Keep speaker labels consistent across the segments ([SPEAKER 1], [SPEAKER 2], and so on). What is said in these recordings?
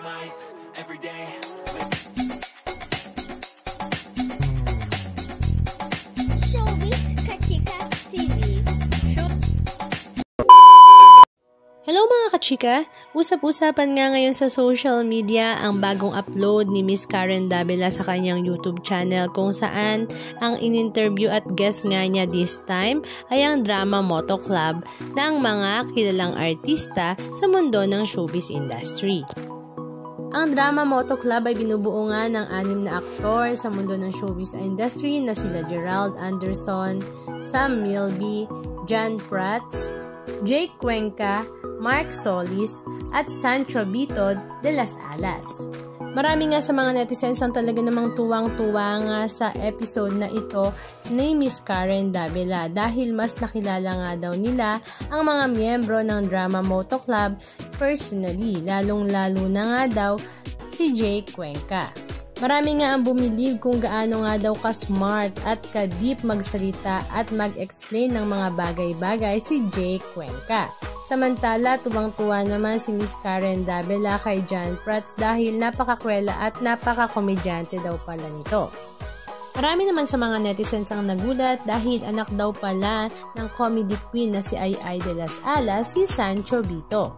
[SPEAKER 1] life every day.
[SPEAKER 2] Hello mga kachika! Usap-usapan nga ngayon sa social media ang bagong upload ni Miss Karen Davila sa kanyang YouTube channel kung saan ang in-interview at guest nga niya this time ay ang Drama Moto Club ng mga kilalang artista sa mundo ng showbiz industry. Ang Drama Moto Club ay binubuo nga ng 6 na aktor sa mundo ng showbiz industry na sila Gerald Anderson, Sam Milby, John Prats, Jake Cuenca, Mark Solis, at Sancho Bitod de las Alas. Marami nga sa mga netizens ang talaga namang tuwang-tuwa nga sa episode na ito ni Miss Karen Davila dahil mas nakilala nga daw nila ang mga miyembro ng Drama Moto Club personally, lalong-lalo na nga daw si Jake Cuenca. Marami nga ang bumilib kung gaano nga daw ka-smart at ka-deep magsalita at mag-explain ng mga bagay-bagay si Jake Cuenca. Samantala, tuwang-tuwa naman si Miss Karen Davila kay John Prats dahil napakakwela at napaka-komedyante daw pala nito. Marami naman sa mga netizens ang nagulat dahil anak daw pala ng comedy queen na si Ai Ai de las Alas, si Sancho Bito.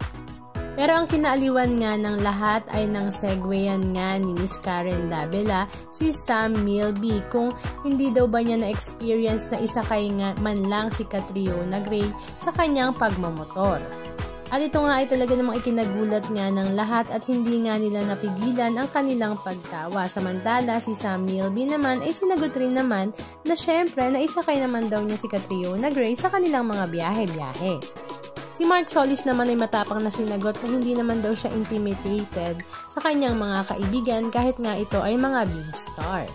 [SPEAKER 2] Pero ang kinaaliwan nga ng lahat ay nang segwayan nga ni Miss Karen Davila si Sam Milby kung hindi daw ba niya na-experience na isakay nga man lang si Catriona Gray sa kanyang pagmamotor. At ito nga ay talaga namang ikinagulat nga ng lahat at hindi nga nila napigilan ang kanilang pagtawa. Samantala si Sam Milby naman ay sinagot rin naman na syempre na isakay naman daw niya si Catriona Gray sa kanilang mga biyahe-biyahe. Si Mark Solis naman ay matapang na sinagot na hindi naman daw siya intimidated sa kanyang mga kaibigan kahit nga ito ay mga big star.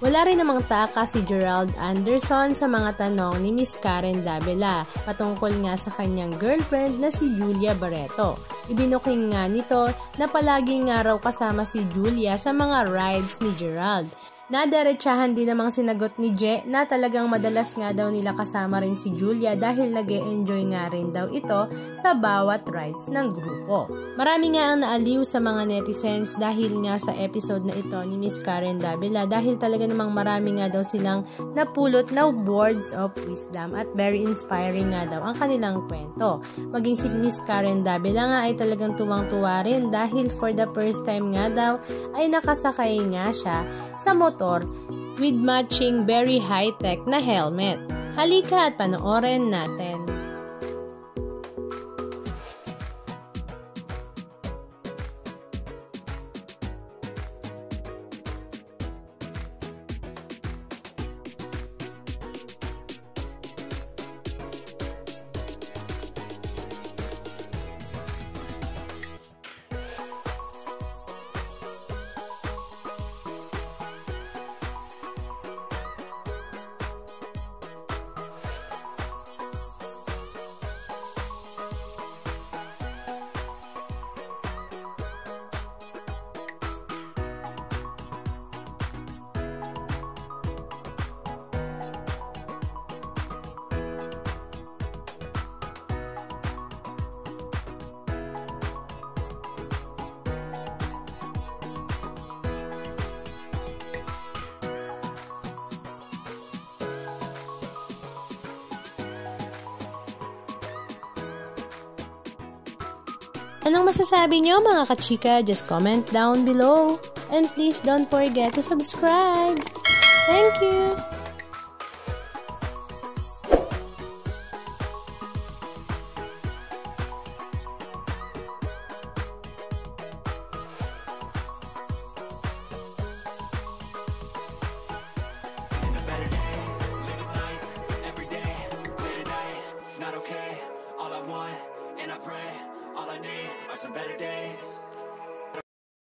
[SPEAKER 2] Wala rin namang taka si Gerald Anderson sa mga tanong ni Miss Karen Davila patungkol nga sa kanyang girlfriend na si Julia Barreto. Ibinuking nga nito na palagi nga raw kasama si Julia sa mga rides ni Gerald. Nadiretsahan din namang sinagot ni Je na talagang madalas nga daw nila kasama rin si Julia dahil nag-e-enjoy nga rin daw ito sa bawat rides ng grupo. Marami nga ang naaliw sa mga netizens dahil nga sa episode na ito ni Miss Karen Davila dahil talaga namang marami nga daw silang napulot na words of wisdom at very inspiring nga daw ang kanilang kwento. Maging si Miss Karen Davila nga ay talagang tuwang-tuwa rin dahil for the first time nga daw ay nakasakay nga siya sa motor with matching very high-tech na helmet. Halika at panoorin natin. Anong masasabi nyo mga kachika? Just comment down below. And please don't forget to subscribe. Thank you!
[SPEAKER 1] All I want, and I pray, all I need are some better days.